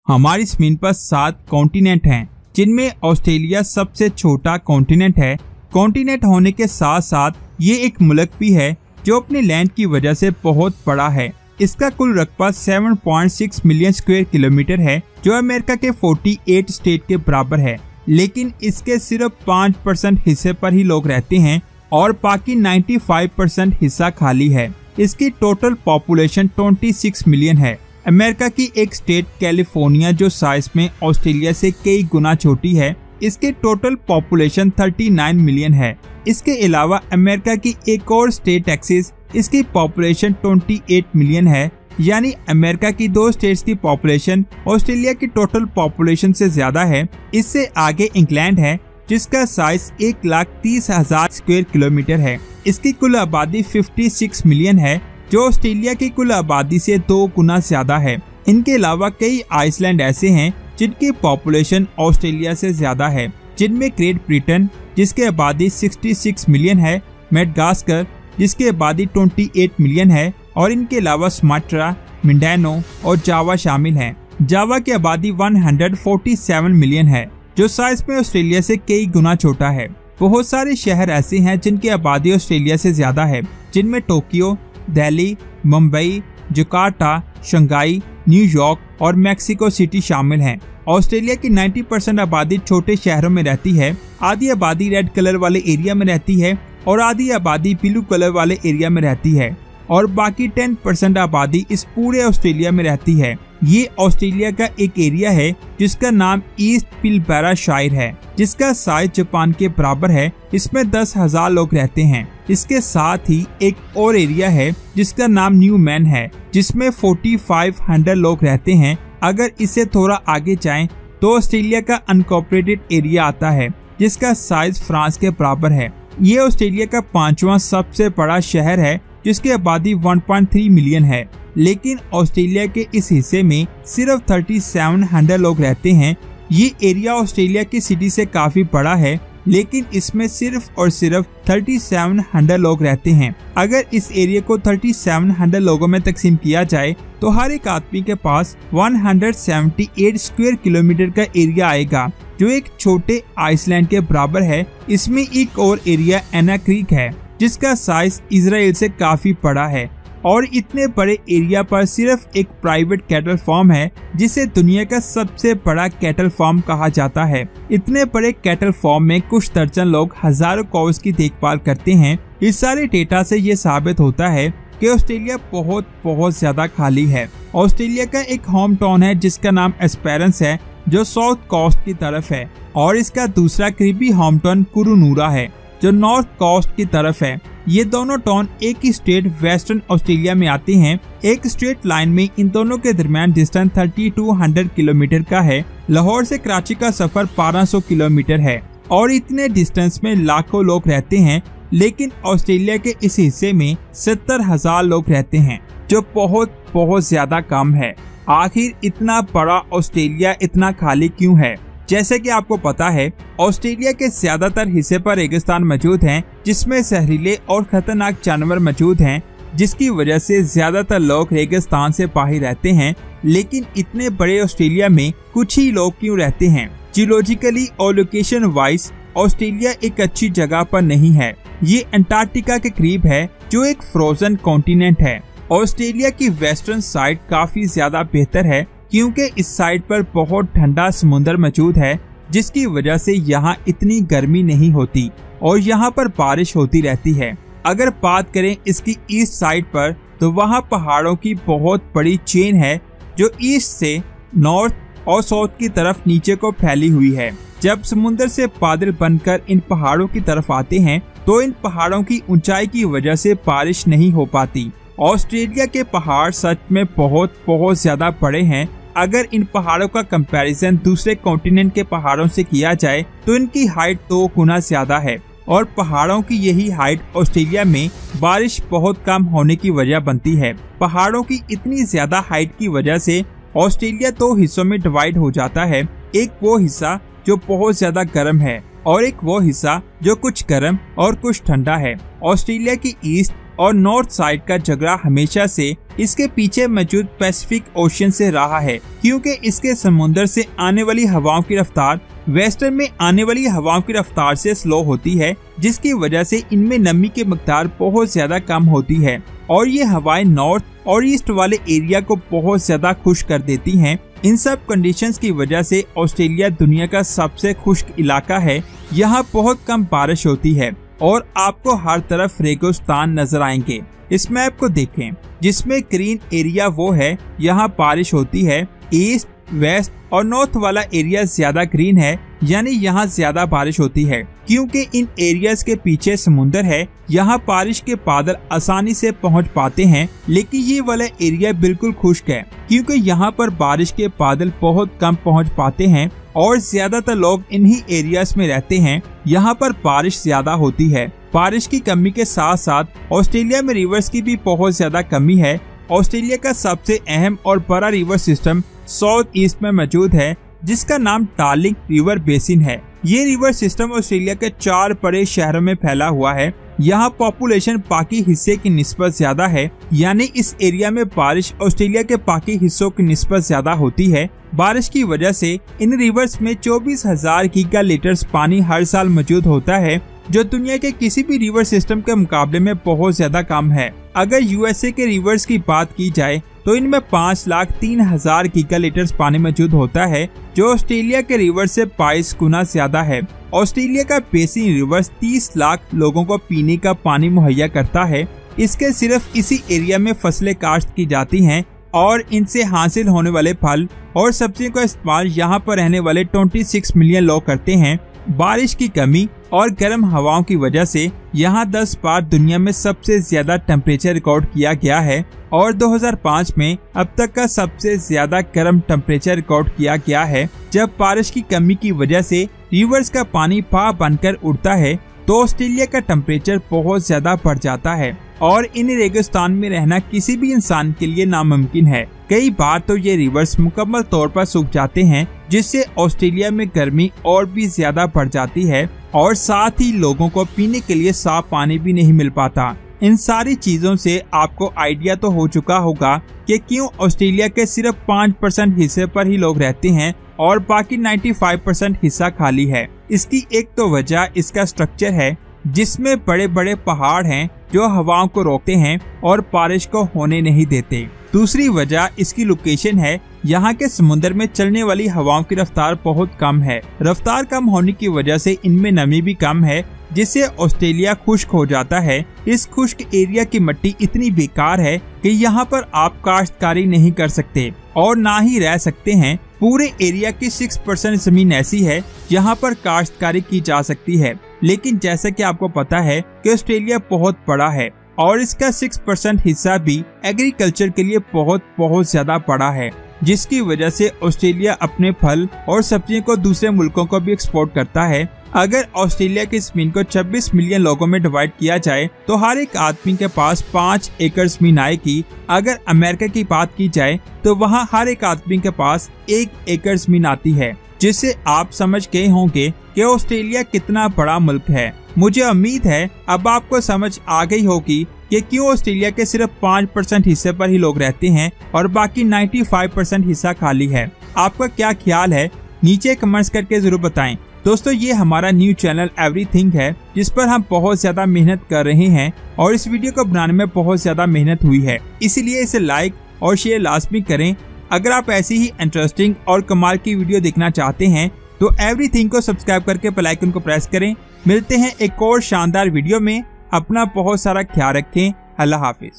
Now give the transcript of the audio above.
हमारी जमीन पर 7 कॉन्टिनेंट हैं, जिनमें ऑस्ट्रेलिया सबसे छोटा कॉन्टिनेंट है। कॉन्टिनेंट होने के साथ साथ ये एक मुल्क भी है जो अपने लैंड की वजह से बहुत बड़ा है। इसका कुल रकबा 7.6 मिलियन स्क्वायर किलोमीटर है, जो अमेरिका के 48 स्टेट के बराबर है। लेकिन इसके सिर्फ 5% हिस्से पर ही लोग रहते हैं और बाकी 95% हिस्सा खाली है। इसकी टोटल पॉपुलेशन 26 मिलियन है। अमेरिका की एक स्टेट कैलिफोर्निया, जो साइज में ऑस्ट्रेलिया से कई गुना छोटी है, इसके टोटल पॉपुलेशन 39 मिलियन है। इसके अलावा अमेरिका की एक और स्टेट टेक्सास, इसकी पॉपुलेशन 28 मिलियन है। यानी अमेरिका की 2 स्टेट्स की पॉपुलेशन ऑस्ट्रेलिया की टोटल पॉपुलेशन से ज्यादा है। इससे आगे इंग्लैंड है, जिसका साइज 1,30,000 स्क्वायर किलोमीटर है। इसकी कुल आबादी 56 मिलियन है, जो ऑस्ट्रेलिया की कुल आबादी से 2 गुना ज्यादा है। इनके अलावा कई आइसलैंड ऐसे हैं जिनकी पॉपुलेशन ऑस्ट्रेलिया से ज्यादा है, जिनमें ग्रेट ब्रिटेन, जिसकी आबादी 66 मिलियन है, मेडागास्कर, जिसकी आबादी 28 मिलियन है, और इनके अलावा सुमात्रा, मिंडानो और जावा शामिल हैं। जावा की आबादी 147 मिलियन है, जो साइज में ऑस्ट्रेलिया से कई गुना छोटा है। बहुत सारे शहर ऐसे हैं जिनकी आबादी ऑस्ट्रेलिया से ज्यादा है, जिनमें Tokyo, Delhi, Mumbai, Jakarta, Shanghai, New York और मैक्सिको सिटी शामिल हैं। ऑस्ट्रेलिया की 90% आबादी छोटे शहरों में रहती है। आधी आबादी रेड कलर वाले एरिया में रहती है और आधी आबादी ब्लू कलर वाले एरिया में रहती है, और बाकी 10% आबादी इस पूरे ऑस्ट्रेलिया में रहती है। ये ऑस्ट्रेलिया का एक एरिया है जिसका नाम ईस्ट पिलबैरा शायर है, जिसका साइज जापान के बराबर है। इसमें 10,000 लोग रहते हैं। इसके साथ ही एक और एरिया है जिसका नाम न्यू मैन है, जिसमें 4500 लोग रहते हैं। अगर इससे थोड़ा आगे जाएं तो ऑस्ट्रेलिया का अनकॉर्पोरेटेड एरिया आता है, जिसका साइज फ्रांस के बराबर है। ये ऑस्ट्रेलिया का 5वां सबसे बड़ा शहर है, जिसकी आबादी 1.3 मिलियन है। लेकिन ऑस्ट्रेलिया के इस हिस्से में सिर्फ 3700 लोग रहते हैं। ये एरिया ऑस्ट्रेलिया की सिटी से काफी बड़ा है, लेकिन इसमें सिर्फ और सिर्फ 3700 लोग रहते हैं। अगर इस एरिया को 3700 लोगों में तकसीम किया जाए तो हर एक आदमी के पास 178 स्क्वायर किलोमीटर का एरिया आएगा, जो एक छोटे आइसलैंड के बराबर है। इसमें एक और एरिया एना क्रीक है, जिसका साइज इजराइल से काफी बड़ा है, और इतने बड़े एरिया पर सिर्फ एक प्राइवेट कैटल फार्म है, जिसे दुनिया का सबसे बड़ा कैटल फार्म कहा जाता है। इतने बड़े कैटल फार्म में कुछ दर्जन लोग हजारों कॉव्स की देखभाल करते हैं। इस सारे डेटा से ये साबित होता है कि ऑस्ट्रेलिया बहुत ज्यादा खाली है। ऑस्ट्रेलिया का एक होम टाउन है जिसका नाम एस्पेरेंस है, जो साउथ कोस्ट की तरफ है, और इसका दूसरा करीबी होम टाउन कुरुनूरा है, जो नॉर्थ कोस्ट की तरफ है। ये दोनों टाउन एक ही स्टेट वेस्टर्न ऑस्ट्रेलिया में आते हैं। एक स्ट्रेट लाइन में इन दोनों के दरमियान डिस्टेंस 3200 किलोमीटर का है। लाहौर से कराची का सफर 1200 किलोमीटर है, और इतने डिस्टेंस में लाखों लोग रहते हैं। लेकिन ऑस्ट्रेलिया के इस हिस्से में 70,000 लोग रहते हैं, जो बहुत ज्यादा कम है। आखिर इतना बड़ा ऑस्ट्रेलिया इतना खाली क्यों है? जैसे कि आपको पता है, ऑस्ट्रेलिया के ज्यादातर हिस्से पर रेगिस्तान मौजूद हैं, जिसमें जहरीले और खतरनाक जानवर मौजूद हैं, जिसकी वजह से ज्यादातर लोग रेगिस्तान से बाहर रहते हैं। लेकिन इतने बड़े ऑस्ट्रेलिया में कुछ ही लोग क्यों रहते हैं? जियोलॉजिकली और लोकेशन वाइज ऑस्ट्रेलिया एक अच्छी जगह पर नहीं है। ये अंटार्कटिका के करीब है, जो एक फ्रोजन कॉन्टिनेंट है। ऑस्ट्रेलिया की वेस्टर्न साइड काफी ज्यादा बेहतर है, क्योंकि इस साइड पर बहुत ठंडा समुद्र मौजूद है, जिसकी वजह से यहाँ इतनी गर्मी नहीं होती और यहाँ पर बारिश होती रहती है। अगर बात करें इसकी ईस्ट साइड पर, तो वहाँ पहाड़ों की बहुत बड़ी चेन है, जो ईस्ट से नॉर्थ और साउथ की तरफ नीचे को फैली हुई है। जब समुद्र से बादल बनकर इन पहाड़ों की तरफ आते हैं, तो इन पहाड़ों की ऊंचाई की वजह से बारिश नहीं हो पाती। ऑस्ट्रेलिया के पहाड़ सच में बहुत ज्यादा बड़े हैं। अगर इन पहाड़ों का कंपैरिजन दूसरे कॉन्टिनेंट के पहाड़ों से किया जाए तो इनकी हाइट 2 गुना ज्यादा है, और पहाड़ों की यही हाइट ऑस्ट्रेलिया में बारिश बहुत कम होने की वजह बनती है। पहाड़ों की इतनी ज्यादा हाइट की वजह से ऑस्ट्रेलिया 2 हिस्सों में डिवाइड हो जाता है। एक वो हिस्सा जो बहुत ज्यादा गर्म है, और एक वो हिस्सा जो कुछ गर्म और कुछ ठंडा है। ऑस्ट्रेलिया की ईस्ट और नॉर्थ साइड का झगड़ा हमेशा से इसके पीछे मौजूद पैसिफिक ओशियन से रहा है, क्योंकि इसके समुद्र से आने वाली हवाओं की रफ्तार वेस्टर्न में आने वाली हवाओं की रफ्तार से स्लो होती है, जिसकी वजह से इनमें नमी की मकदार बहुत ज्यादा कम होती है और ये हवाएं नॉर्थ और ईस्ट वाले एरिया को बहुत ज्यादा खुश्क कर देती हैं। इन सब कंडीशंस की वजह से ऑस्ट्रेलिया दुनिया का सबसे खुश्क इलाका है। यहाँ बहुत कम बारिश होती है और आपको हर तरफ रेगिस्तान नजर आएंगे। इस मैप को देखें जिसमें ग्रीन एरिया वो है यहाँ बारिश होती है। ईस्ट, वेस्ट और नॉर्थ वाला एरिया ज्यादा ग्रीन है, यानी यहाँ ज्यादा बारिश होती है। क्योंकि इन एरियाज के पीछे समुंदर है, यहाँ बारिश के बादल आसानी से पहुँच पाते हैं। लेकिन ये वाला एरिया बिल्कुल खुश्क है, क्योंकि यहाँ पर बारिश के बादल बहुत कम पहुँच पाते हैं और ज्यादातर लोग इन्हीं एरियाज में रहते हैं। यहाँ पर बारिश ज्यादा होती है। बारिश की कमी के साथ साथ ऑस्ट्रेलिया में रिवर्स की भी बहुत ज्यादा कमी है। ऑस्ट्रेलिया का सबसे अहम और बड़ा रिवर सिस्टम साउथ ईस्ट में मौजूद है, जिसका नाम डार्लिंग रिवर बेसिन है। ये रिवर सिस्टम ऑस्ट्रेलिया के 4 बड़े शहरों में फैला हुआ है। यहाँ पॉपुलेशन बाकी हिस्से की निस्बत ज्यादा है, यानी इस एरिया में बारिश ऑस्ट्रेलिया के बाकी हिस्सों की निस्बत ज्यादा होती है। बारिश की वजह से इन रिवर्स में 24,000 गीगा लीटर्स पानी हर साल मौजूद होता है, जो दुनिया के किसी भी रिवर सिस्टम के मुकाबले में बहुत ज्यादा कम है। अगर यूएसए के रिवर्स की बात की जाए तो इनमें 5,03,000 गीगा लीटर्स पानी मौजूद होता है, जो ऑस्ट्रेलिया के रिवर से 22 गुना ज्यादा है। ऑस्ट्रेलिया का बेसिन रिवर्स 30 लाख लोगों को पीने का पानी मुहैया करता है। इसके सिर्फ इसी एरिया में फसलें काश्त की जाती हैं और इनसे हासिल होने वाले फल और सब्जियों का इस्तेमाल यहाँ पर रहने वाले 26 मिलियन लोग करते हैं। बारिश की कमी और गर्म हवाओं की वजह से यहाँ 10 बार दुनिया में सबसे ज्यादा टेम्परेचर रिकॉर्ड किया गया है और 2005 में अब तक का सबसे ज्यादा गर्म टेम्परेचर रिकॉर्ड किया गया है। जब बारिश की कमी की वजह से रिवर्स का पानी भाप बनकर उड़ता है तो ऑस्ट्रेलिया का टेम्परेचर बहुत ज्यादा बढ़ जाता है और इन रेगिस्तान में रहना किसी भी इंसान के लिए नामुमकिन है। कई बार तो ये रिवर्स मुकम्मल तौर पर सूख जाते हैं, जिससे ऑस्ट्रेलिया में गर्मी और भी ज्यादा बढ़ जाती है और साथ ही लोगों को पीने के लिए साफ पानी भी नहीं मिल पाता। इन सारी चीजों से आपको आइडिया तो हो चुका होगा कि क्यों ऑस्ट्रेलिया के सिर्फ 5% हिस्से पर ही लोग रहते हैं और बाकी 95% हिस्सा खाली है। इसकी एक तो वजह इसका स्ट्रक्चर है, जिसमें बड़े बड़े पहाड़ हैं जो हवाओं को रोकते हैं और बारिश को होने नहीं देते। दूसरी वजह इसकी लोकेशन है। यहाँ के समुद्र में चलने वाली हवाओं की रफ्तार बहुत कम है। रफ्तार कम होने की वजह से इनमें नमी भी कम है, जिससे ऑस्ट्रेलिया खुश्क हो जाता है। इस खुश्क एरिया की मिट्टी इतनी बेकार है कि यहाँ पर आप काश्तकारी नहीं कर सकते और ना ही रह सकते हैं। पूरे एरिया की 6% जमीन ऐसी है यहाँ पर काश्तकारी की जा सकती है, लेकिन जैसा कि आपको पता है कि ऑस्ट्रेलिया बहुत बड़ा है और इसका 6% हिस्सा भी एग्रीकल्चर के लिए बहुत ज्यादा बड़ा है, जिसकी वजह से ऑस्ट्रेलिया अपने फल और सब्जियों को दूसरे मुल्कों को भी एक्सपोर्ट करता है। अगर ऑस्ट्रेलिया की जमीन को 26 मिलियन लोगों में डिवाइड किया जाए तो हर एक आदमी के पास 5 एकड़ जमीन आएगी। अगर अमेरिका की बात की जाए तो वहाँ हर एक आदमी के पास 1 एकड़ जमीन आती है, जिससे आप समझ गए होंगे कि ऑस्ट्रेलिया कितना बड़ा मुल्क है। मुझे उम्मीद है अब आपको समझ आ गई होगी कि क्यों ऑस्ट्रेलिया के सिर्फ 5% हिस्से पर ही लोग रहते हैं और बाकी 95% हिस्सा खाली है। आपका क्या ख्याल है, नीचे कमेंट्स करके जरूर बताएं। दोस्तों, ये हमारा न्यू चैनल एवरीथिंग है, जिस पर हम बहुत ज्यादा मेहनत कर रहे हैं और इस वीडियो को बनाने में बहुत ज्यादा मेहनत हुई है, इसीलिए इसे लाइक और शेयर लाजमी करें। अगर आप ऐसी ही इंटरेस्टिंग और कमाल की वीडियो देखना चाहते हैं तो एवरीथिंग को सब्सक्राइब करके बेल आइकन को प्रेस करें। मिलते हैं एक और शानदार वीडियो में। अपना बहुत सारा ख्याल रखें। अल्लाह हाफिज।